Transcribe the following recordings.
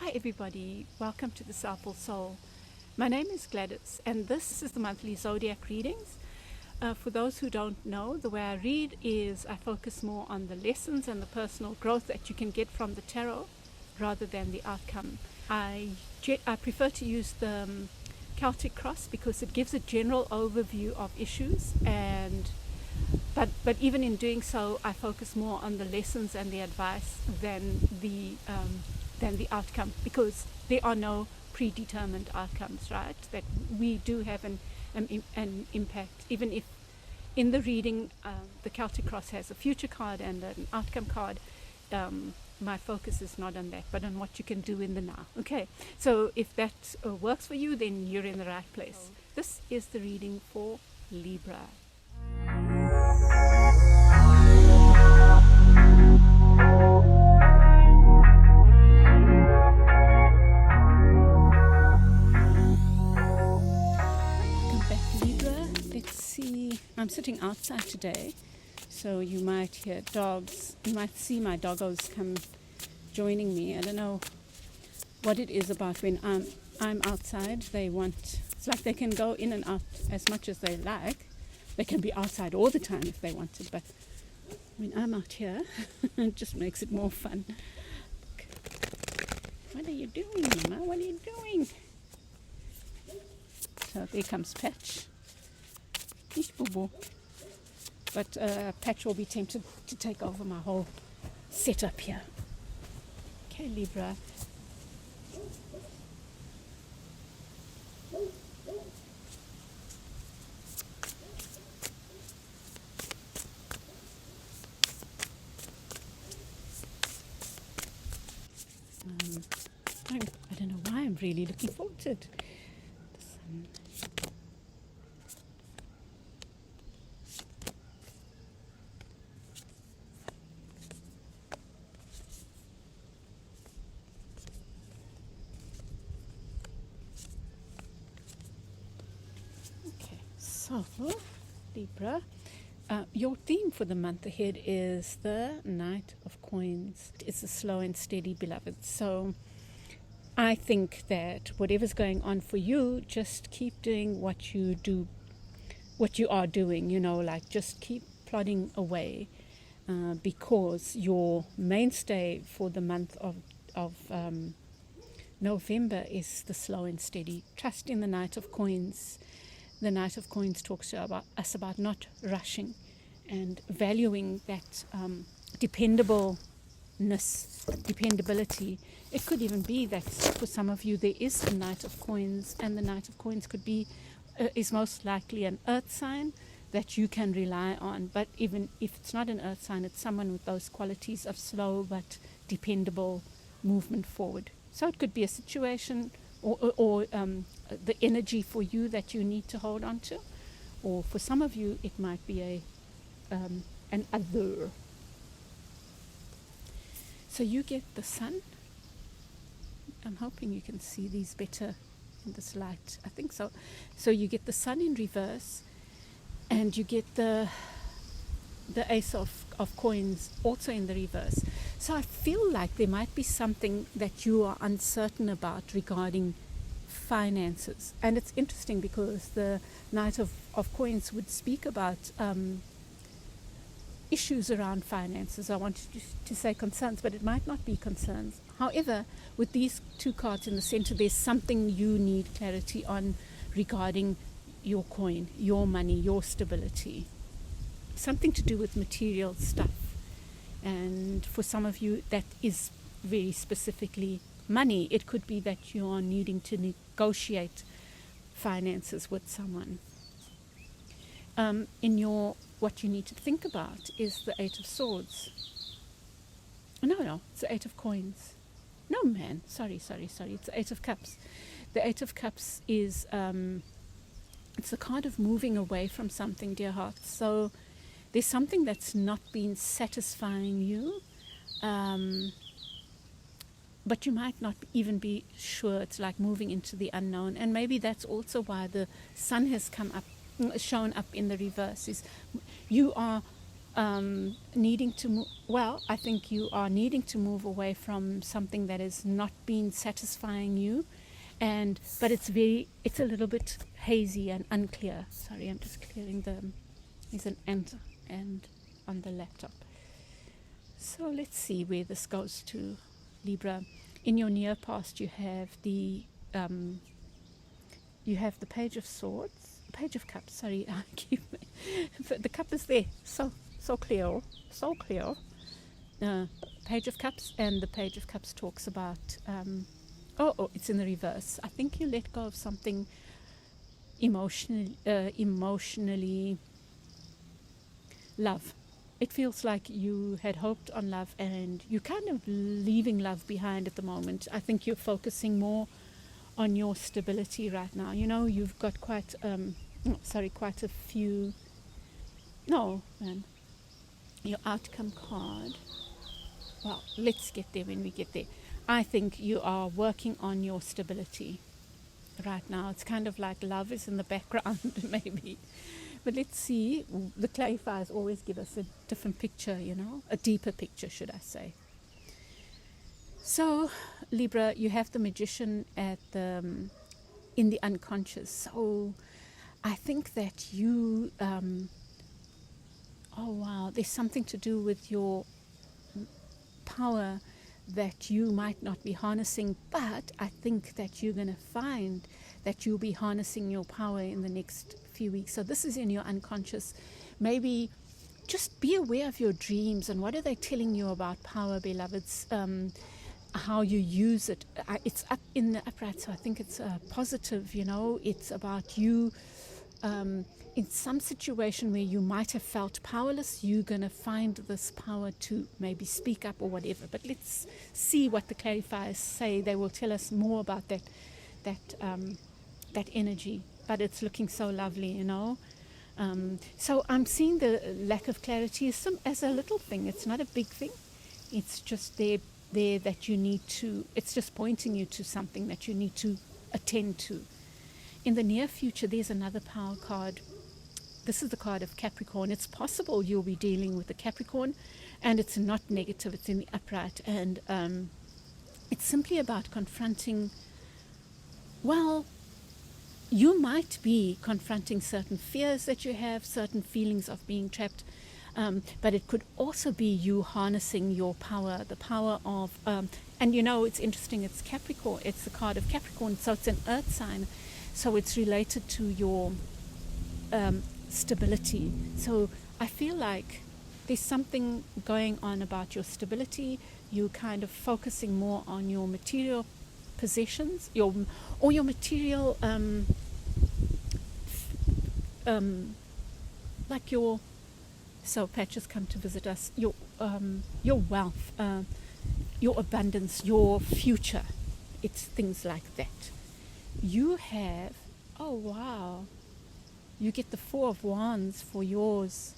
Hi everybody, welcome to the Soulful Soul. My name is Gladys and this is the monthly zodiac readings. For those who don't know, the way I read is I focus more on the lessons and the personal growth that you can get from the tarot rather than the outcome. I prefer to use the Celtic cross because it gives a general overview of issues, but even in doing so I focus more on the lessons and the advice than the outcome, because there are no predetermined outcomes, right? That we do have an impact, even if in the reading the Celtic cross has a future card and an outcome card. My focus is not on that, but on what you can do in the now. Okay, so if that works for you, then you're in the right place. This is the reading for Libra. I'm sitting outside today, so you might hear dogs. You might see my doggos come joining me. I don't know what it is about when I'm outside. It's like they can go in and out as much as they like. They can be outside all the time if they wanted, but when I'm out here, it just makes it more fun. What are you doing, Mama? What are you doing? So there comes Patch. But Patch will be tempted to take over my whole setup here. Okay, Libra. I don't know why I'm really looking forward to it. The sun. So, Libra, your theme for the month ahead is the Knight of Coins. It's a slow and steady, beloved. So I think that whatever's going on for you, just keep doing what you are doing, like just keep plodding away, because your mainstay for the month of November is the slow and steady. Trust in the Knight of Coins. The Knight of Coins talks to us about not rushing and valuing that dependability. It could even be that for some of you there is a Knight of Coins, and the Knight of Coins could be is most likely an earth sign that you can rely on. But even if it's not an earth sign, it's someone with those qualities of slow but dependable movement forward. So it could be a situation or the energy for you that you need to hold on to, or for some of you it might be an other. So you get the sun. I'm hoping you can see these better in this light. I think so. So you get the sun in reverse, and you get the Ace of Coins also in the reverse. So I feel like there might be something that you are uncertain about regarding finances. And it's interesting because the Knight of Coins would speak about issues around finances. I wanted to say concerns, but it might not be concerns. However, with these two cards in the center, there's something you need clarity on regarding your coin, your money, your stability. Something to do with material stuff. And for some of you, that is very specifically money. It could be that you are needing to negotiate finances with someone. What you need to think about is the Eight of Swords. No, it's the Eight of Coins. No, man, sorry. It's the Eight of Cups. The Eight of Cups is it's the card of moving away from something, dear heart. So there's something that's not been satisfying you, but you might not even be sure. It's like moving into the unknown, and maybe that's also why the sun has shown up in the reverse. Is you are needing to move. Well, I think you are needing to move away from something that has not been satisfying you, but it's a little bit hazy and unclear. Sorry, I'm just clearing there's an ant and on the laptop. So let's see where this goes to, Libra. In your near past, you have the Page of Swords, Page of Cups. Sorry, but the cup is there, so clear. Page of Cups, and the Page of Cups talks about. It's in the reverse. I think you let go of something emotionally. Love. It feels like you had hoped on love and you're kind of leaving love behind at the moment. I think you're focusing more on your stability right now. You know, you've got quite a few. No, man. Your outcome card. Well, let's get there when we get there. I think you are working on your stability right now. It's kind of like love is in the background, maybe. But let's see. The clarifiers always give us a different picture, you know, a deeper picture, should I say. So, Libra, you have the Magician in the unconscious. So, I think that you, there's something to do with your power that you might not be harnessing, but I think that you're going to find that you'll be harnessing your power in the next few weeks. So this is in your unconscious. Maybe just be aware of your dreams and what are they telling you about power, beloveds, how you use it. It's up in the upright, so I think it's positive, you know. It's about you in some situation where you might have felt powerless, you're going to find this power to maybe speak up or whatever. But let's see what the clarifiers say. They will tell us more about that energy. But it's looking so lovely, you know. So I'm seeing the lack of clarity as a little thing. It's not a big thing. It's just there that you need to. It's just pointing you to something that you need to attend to. In the near future, there's another power card. This is the card of Capricorn. It's possible you'll be dealing with a Capricorn, and it's not negative. It's in the upright, and it's simply about confronting. Well, you might be confronting certain fears that you have, certain feelings of being trapped, but it could also be you harnessing your power, the power of, and you know, it's interesting, it's Capricorn, it's the card of Capricorn, so it's an earth sign, so it's related to your stability. So I feel like there's something going on about your stability. You're kind of focusing more on your material possessions, your material, like your. So Patch has come to visit us. Your wealth, your abundance, your future. It's things like that. You have. Oh wow! You get the Four of Wands for yours.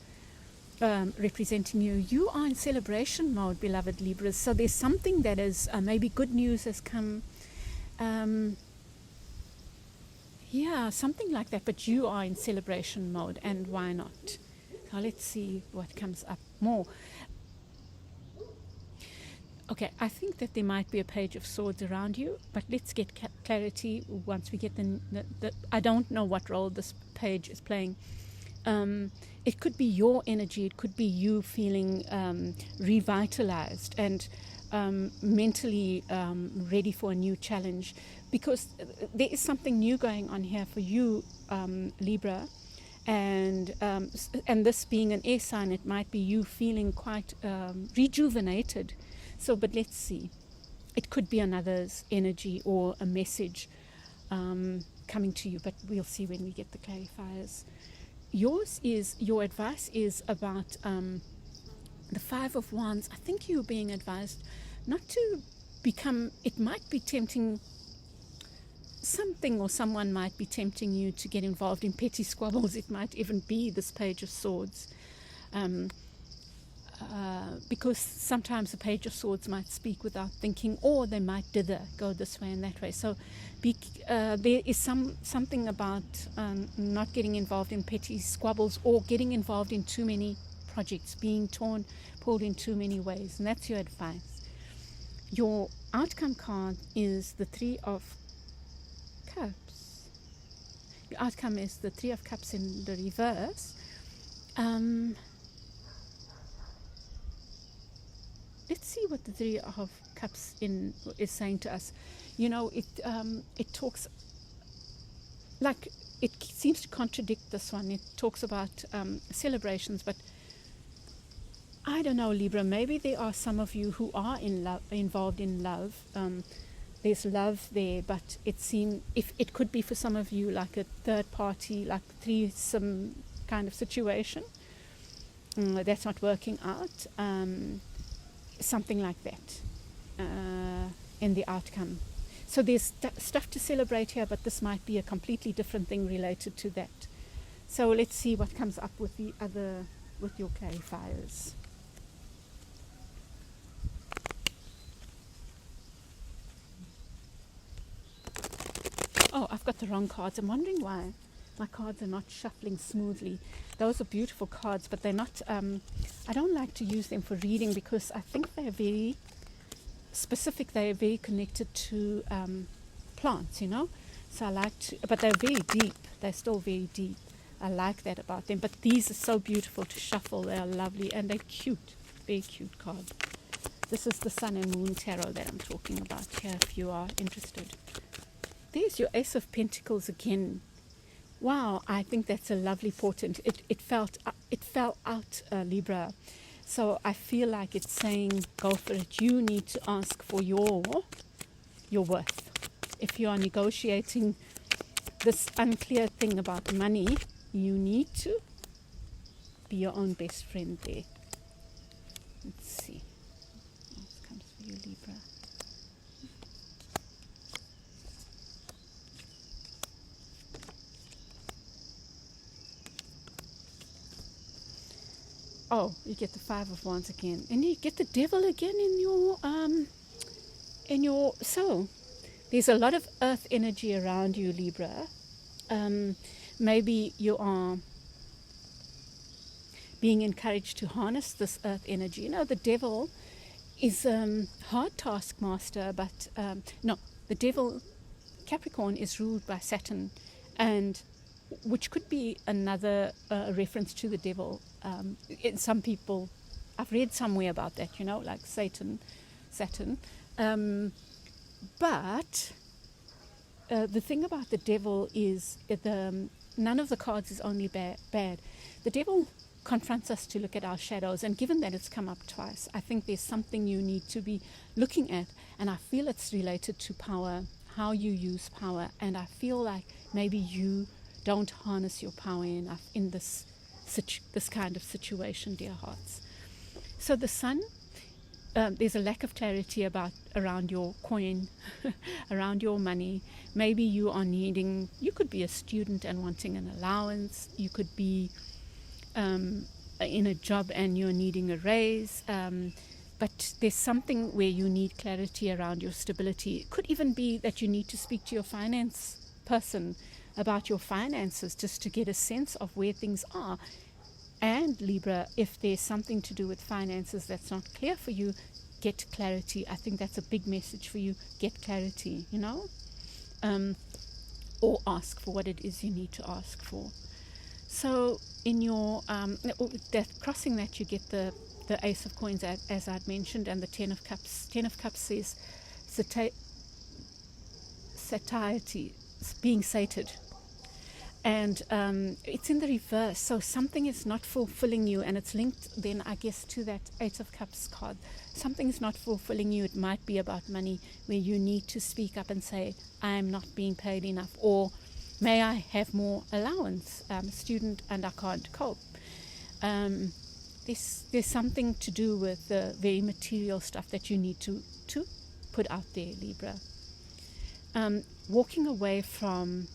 Representing you. You are in celebration mode, beloved Libras. So there's something that is maybe good news has come. Something like that, but you are in celebration mode, and why not? Now let's see what comes up more. Okay, I think that there might be a Page of Swords around you, but let's get clarity once we get the I don't know what role this page is playing. It could be your energy, it could be you feeling revitalized and mentally ready for a new challenge, because there is something new going on here for you, Libra, and this being an air sign, it might be you feeling quite rejuvenated. So, but let's see. It could be another's energy or a message coming to you, but we'll see when we get the clarifiers. Your advice is about the Five of Wands. I think you're being advised not to become, it might be tempting, something or someone might be tempting you to get involved in petty squabbles. It might even be this Page of Swords. Because sometimes the Page of Swords might speak without thinking, or they might go this way and that way. So there is something about not getting involved in petty squabbles or getting involved in too many projects, being pulled in too many ways, and that's your advice. Your outcome card is the 3 of Cups. Your outcome is the 3 of Cups in the reverse. Let's see what the 3 of Cups is saying to us. It talks, like, it seems to contradict this one. It talks about celebrations, but I don't know, Libra, maybe there are some of you who are involved in love. There's love there, but it could be for some of you like a third party, like threesome kind of situation that's not working out. Something like that in the outcome. So there's stuff to celebrate here, but this might be a completely different thing related to that. So let's see what comes up with your clarifiers. Oh, I've got the wrong cards. I'm wondering why my cards are not shuffling smoothly. Those are beautiful cards, but they're not, I don't like to use them for reading because I think they're very specific. They're very connected to plants, So I like to, but they're very deep. They're still very deep. I like that about them. But these are so beautiful to shuffle. They are lovely and they're cute. Very cute card. This is the Sun and Moon Tarot that I'm talking about here if you are interested. There's your Ace of Pentacles again. Wow, I think that's a lovely portent. It fell out, Libra. So I feel like it's saying, go for it. You need to ask for your worth. If you are negotiating this unclear thing about money, you need to be your own best friend there. Let's see. What comes for you, Libra? Oh, you get the 5 of Wands again, and you get the Devil again in your soul. There's a lot of earth energy around you, Libra. Maybe you are being encouraged to harness this earth energy. The Devil is hard taskmaster, but no, the Devil, Capricorn, is ruled by Saturn, and which could be another reference to the devil. Some people, I've read somewhere about that, like Saturn. But the thing about the devil is none of the cards is only bad. The devil confronts us to look at our shadows, and given that it's come up twice, I think there's something you need to be looking at, and I feel it's related to power, how you use power, and I feel like maybe you don't harness your power enough in this kind of situation, dear hearts. So the Sun, there's a lack of clarity around your coin, around your money. Maybe you could be a student and wanting an allowance. You could be in a job and you're needing a raise. But there's something where you need clarity around your stability. It could even be that you need to speak to your finance person about your finances just to get a sense of where things are. And Libra, if there's something to do with finances that's not clear for you, get clarity. I think that's a big message for you. Get clarity, or ask for what it is you need to ask for. So in your crossing that, you get the Ace of Coins, as I'd mentioned, and the 10 of Cups. 10 of Cups says satiety, being sated, and it's in the reverse. So something is not fulfilling you, and it's linked then, I guess, to that 8 of Cups card. Something is not fulfilling you. It might be about money, where you need to speak up and say, I'm not being paid enough, or may I have more allowance? I'm a student and I can't cope. There's something to do with the very material stuff that you need to put out there, Libra. Walking away from,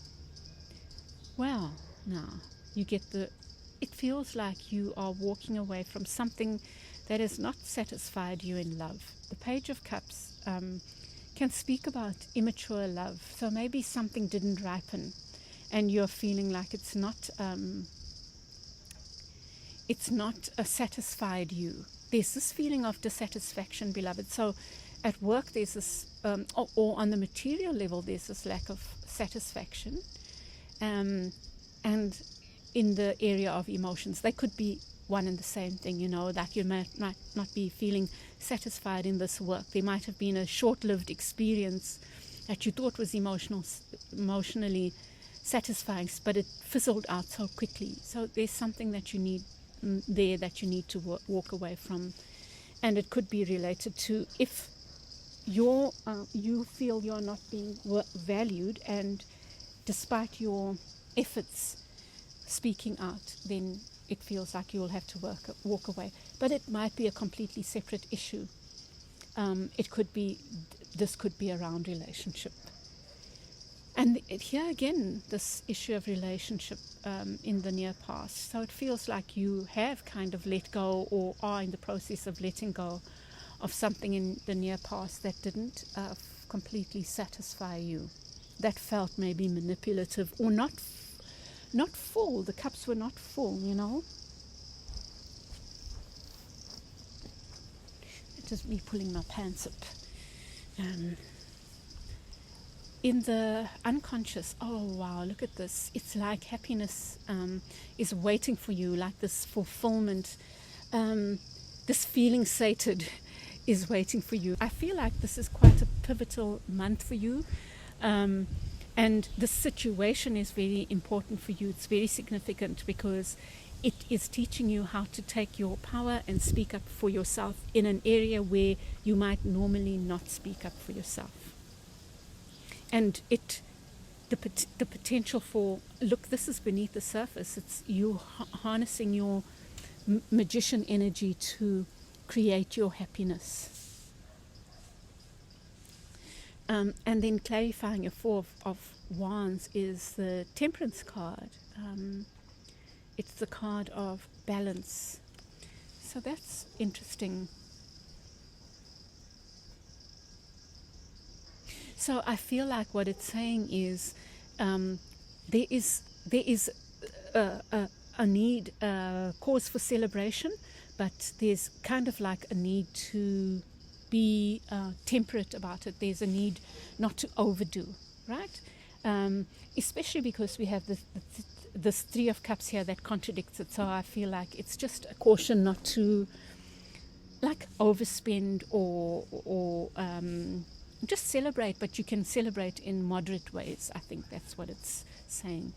well, now you get it feels like you are walking away from something that has not satisfied you in love. The Page of Cups can speak about immature love. So maybe something didn't ripen and you're feeling like it's not it's not a satisfied you. There's this feeling of dissatisfaction, beloved. So at work there's this, or on the material level, there's this lack of satisfaction. And in the area of emotions, they could be one and the same thing, you know, like you might not be feeling satisfied in this work. There might have been a short-lived experience that you thought was emotionally satisfying, but it fizzled out so quickly. So there's something that you need there that you need to walk away from. And it could be related to if you feel you're not being valued, and despite your efforts speaking out, then it feels like you will have to walk away. But it might be a completely separate issue. This could be around relationship. And here again, this issue of relationship in the near past. So it feels like you have kind of let go, or are in the process of letting go of something in the near past that didn't completely satisfy you. That felt maybe manipulative, or not full. The cups were not full, you know. Just me pulling my pants up. In the unconscious, oh wow, look at this. It's like happiness is waiting for you, like this fulfillment, this feeling sated is waiting for you. I feel like this is quite a pivotal month for you. And the situation is very important for you. It's very significant because it is teaching you how to take your power and speak up for yourself in an area where you might normally not speak up for yourself. And the potential for, look, this is beneath the surface. It's you harnessing your magician energy to create your happiness. And then clarifying your Four of Wands is the Temperance card. It's the card of balance. So that's interesting. So I feel like what it's saying is there is a need, cause for celebration, but there's kind of like a need to be temperate about it. There's a need not to overdo, right? Especially because we have this Three of Cups here that contradicts it. So I feel like it's just a caution not to like overspend or just celebrate, but you can celebrate in moderate ways. I think that's what it's saying.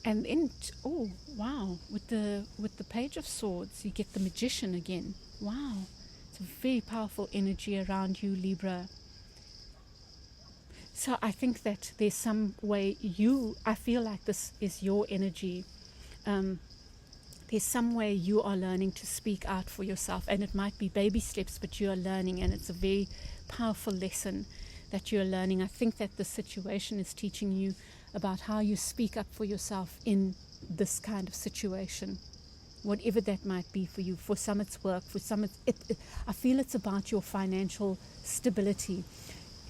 And then, oh wow, with the Page of Swords, you get the Magician again. Wow, it's a very powerful energy around you, Libra. So I think that there's some way I feel like this is your energy. There's some way you are learning to speak out for yourself, and it might be baby steps, but you are learning, and it's a very powerful lesson that you're learning. I think that the situation is teaching you about how you speak up for yourself in this kind of situation, whatever that might be for you. For some it's work, for some I feel it's about your financial stability.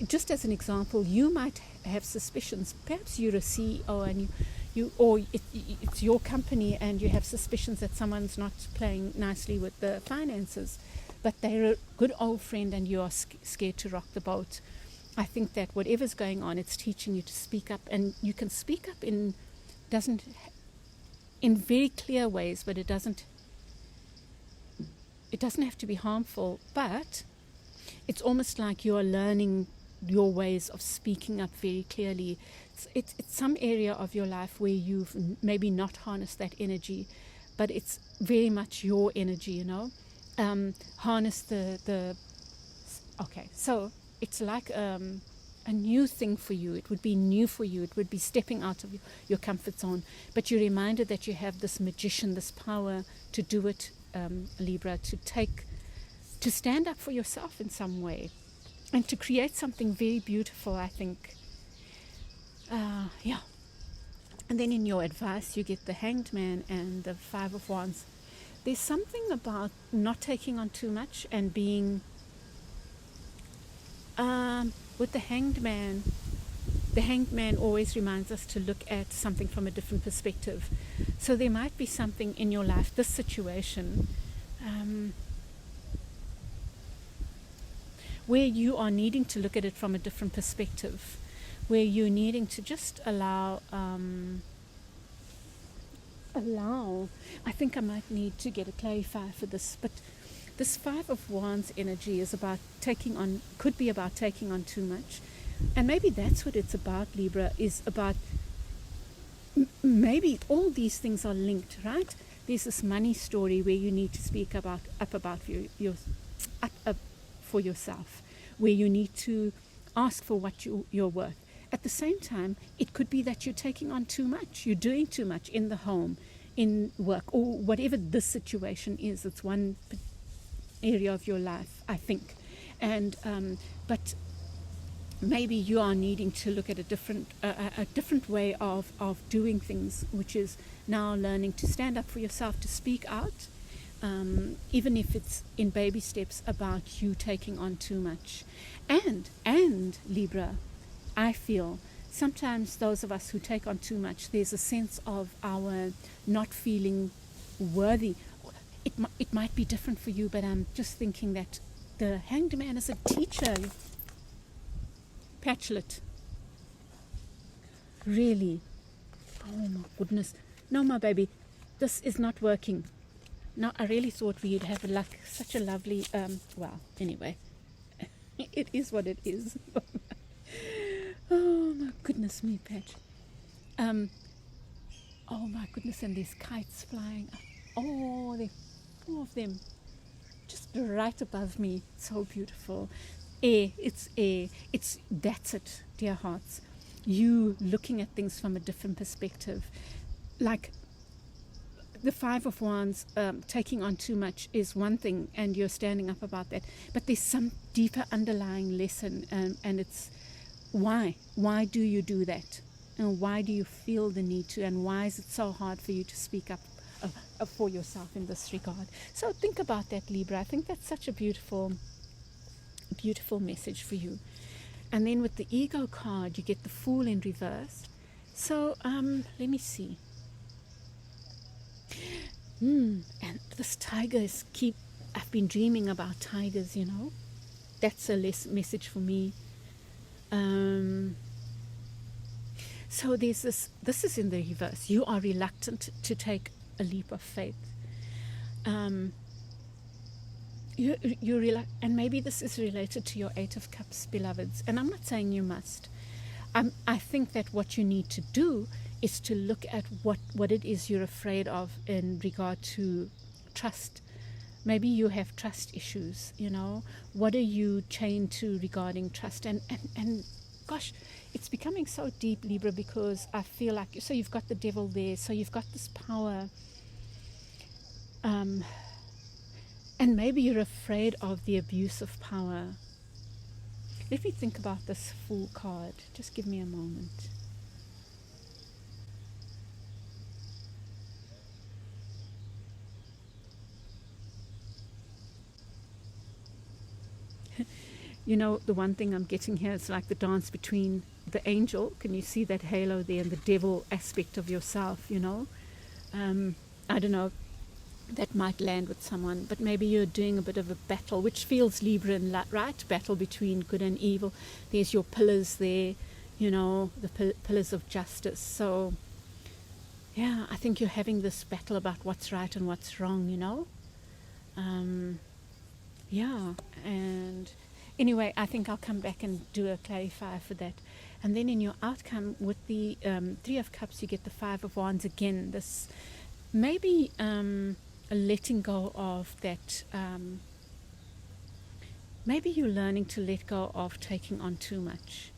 Just as an example, you might have suspicions. Perhaps you're a CEO and it's your company, and you have suspicions that someone's not playing nicely with the finances, but they're a good old friend and you are scared to rock the boat. I think that whatever's going on, it's teaching you to speak up, and you can speak up in very clear ways, but it doesn't have to be harmful. But it's almost like you are learning your ways of speaking up very clearly. It's some area of your life where you've maybe not harnessed that energy, but it's very much your energy, you know. Harness okay, so it's like a new thing for you. It would be new for you. It would be stepping out of your comfort zone, but you're reminded that you have this magician, this power to do it, Libra, to stand up for yourself in some way and to create something very beautiful, I think. Yeah. And then in your advice, you get the Hanged Man and the Five of Wands. There's something about not taking on too much and being, with the Hanged Man always reminds us to look at something from a different perspective. So there might be something in your life, this situation, where you are needing to look at it from a different perspective, where you're needing to just allow, I think I might need to get a clarifier for this, but this Five of Wands energy is about taking on, could be about taking on too much. And maybe that's what it's about, Libra, is about, maybe all these things are linked, right? There's this money story where you need to speak up about for yourself, where you need to ask for what you're worth. At the same time, it could be that you're taking on too much. You're doing too much in the home, in work, or whatever this situation is. It's one area of your life, I think. And but maybe you are needing to look at a different way of doing things, which is now learning to stand up for yourself, to speak out, even if it's in baby steps, about you taking on too much. And Libra, I feel sometimes those of us who take on too much, there's a sense of our not feeling worthy. It might be different for you, but I'm just thinking that the Hanged Man is a teacher. Patchlet. Really? Oh my goodness. No, my baby, this is not working. No, I really thought we'd have such a lovely, well, anyway. It is what it is. Oh my goodness me, Patch. Oh my goodness, and there's kites flying up. Oh, there are 4 of them. Just right above me. So beautiful. Air, it's air. That's it, dear hearts. You looking at things from a different perspective. Like the Five of Wands, taking on too much is one thing, and you're standing up about that. But there's some deeper underlying lesson, and it's why? Why do you do that? And why do you feel the need to? And why is it so hard for you to speak up for yourself in this regard? So think about that, Libra. I think that's such a beautiful message for you. And then with the Ego card, you get the Fool in reverse. So let me see. And this tiger I've been dreaming about tigers, you know. That's a message for me. So there's this is in the reverse. You are reluctant to take a leap of faith. And maybe this is related to your Eight of Cups, beloveds. And I'm not saying you must. I think that what you need to do is to look at what it is you're afraid of in regard to trust. Maybe you have trust issues, you know. What are you chained to regarding trust? And gosh, it's becoming so deep, Libra, because I feel like, so you've got the devil there, so you've got this power. And maybe you're afraid of the abuse of power. Let me think about this Fool card. Just give me a moment. You know, the one thing I'm getting here is like the dance between the angel. Can you see that halo there? And the devil aspect of yourself, you know. I don't know. That might land with someone, but maybe you're doing a bit of a battle, which feels Libran, right? Battle between good and evil. There's your pillars there, you know, the pillars of justice. So, yeah, I think you're having this battle about what's right and what's wrong, you know. Yeah, and anyway, I think I'll come back and do a clarifier for that. And then in your outcome with the Three of Cups, you get the Five of Wands again. This maybe letting go of that. Maybe you're learning to let go of taking on too much.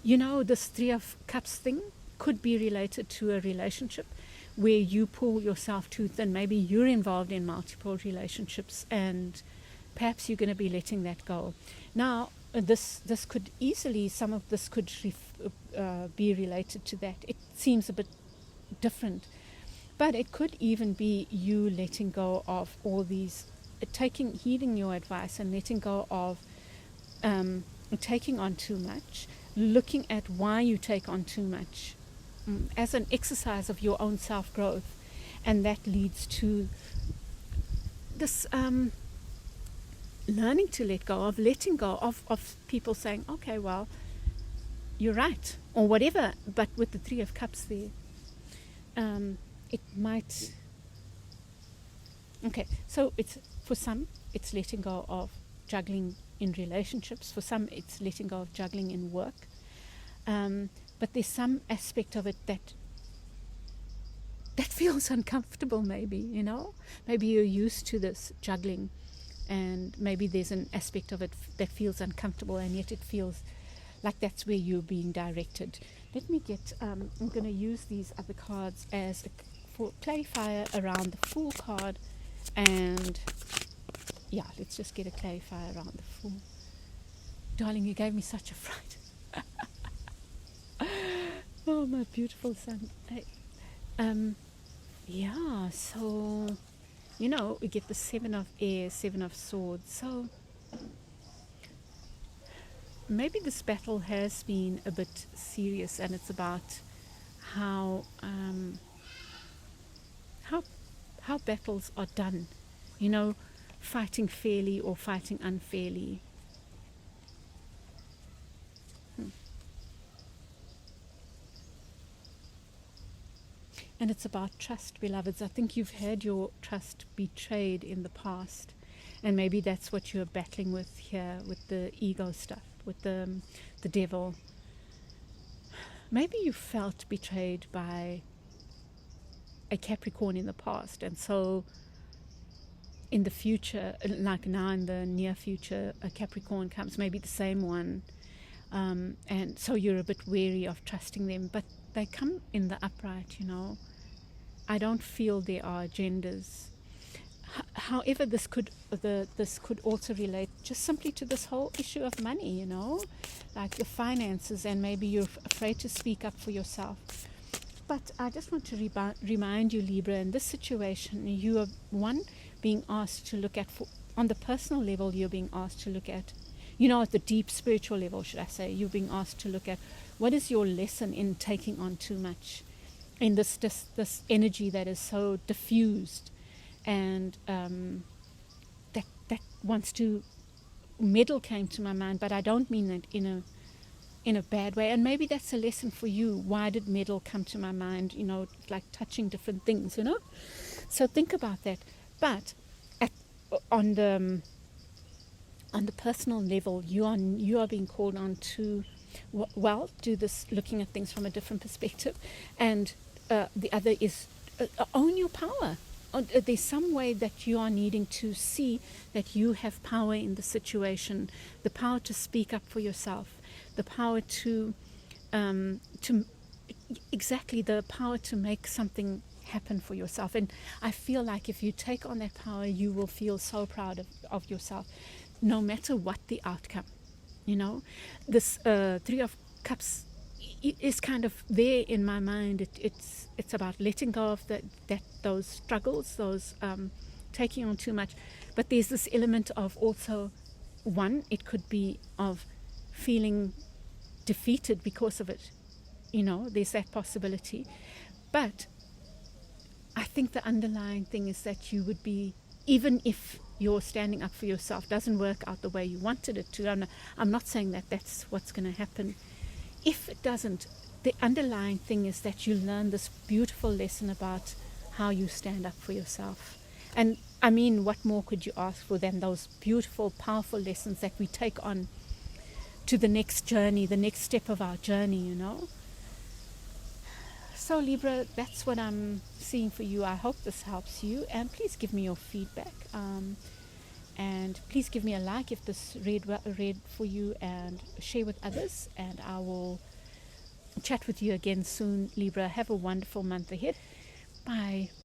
You know, this Three of Cups thing could be related to a relationship where you pull yourself too thin. Maybe you're involved in multiple relationships, and perhaps you're going to be letting that go. Now, this could easily, some of this could be related to that. It seems a bit different, but it could even be you letting go of all these, heeding your advice and letting go of taking on too much, looking at why you take on too much as an exercise of your own self-growth. And that leads to this learning to let go, of letting go of people saying, okay, well, you're right, or whatever. But with the Three of Cups there, it might... Okay, so it's, for some, it's letting go of juggling in relationships. For some, it's letting go of juggling in work. But there's some aspect of it that feels uncomfortable, maybe, you know. Maybe you're used to this juggling, and maybe there's an aspect of it that feels uncomfortable, and yet it feels like that's where you're being directed. Let me get, I'm going to use these other cards as for clarifier around the Fool card. And yeah, let's just get a clarifier around the Fool. Darling, you gave me such a fright. Oh, my beautiful son. Hey. Yeah, so, you know, we get the Seven of Air, Seven of Swords. So maybe this battle has been a bit serious, and it's about how battles are done, you know, fighting fairly or fighting unfairly. And it's about trust, beloveds. I think you've had your trust betrayed in the past, and maybe that's what you're battling with here, with the ego stuff, with the devil. Maybe you felt betrayed by a Capricorn in the past, and so in the future, like now in the near future, a Capricorn comes, maybe the same one, and so you're a bit wary of trusting them, but they come in the upright, you know. I don't feel there are agendas. However, this could also relate just simply to this whole issue of money, you know, like the finances, and maybe you're afraid to speak up for yourself. But I just want to remind you, Libra, in this situation, you are, one, being asked to look at, on the personal level, you're being asked to look at, you know, at the deep spiritual level, should I say, you're being asked to look at what is your lesson in taking on too much, in this energy that is so diffused, and that wants to meddle came to my mind, but I don't mean that in a bad way. And maybe that's a lesson for you. Why did meddle come to my mind? You know, like touching different things, you know. So think about that. But on the personal level, you are being called on to, well, do this looking at things from a different perspective, and the other is own your power. There's some way that you are needing to see that you have power in the situation, the power to speak up for yourself, the power to exactly the power to make something happen for yourself. And I feel like if you take on that power, you will feel so proud of yourself, no matter what the outcome. You know, this Three of Cups is kind of there in my mind. It's about letting go of those struggles, those taking on too much. But there's this element of also, one, it could be of feeling defeated because of it. You know, there's that possibility. But I think the underlying thing is that you would be, even if your standing up for yourself doesn't work out the way you wanted it to, I'm not saying that that's what's going to happen. If it doesn't, the underlying thing is that you learn this beautiful lesson about how you stand up for yourself. And I mean, what more could you ask for than those beautiful, powerful lessons that we take on to the next journey, the next step of our journey, you know? So Libra, that's what I'm seeing for you. I hope this helps you, and please give me your feedback. And please give me a like if this read for you, and share with others. And I will chat with you again soon, Libra. Have a wonderful month ahead. Bye.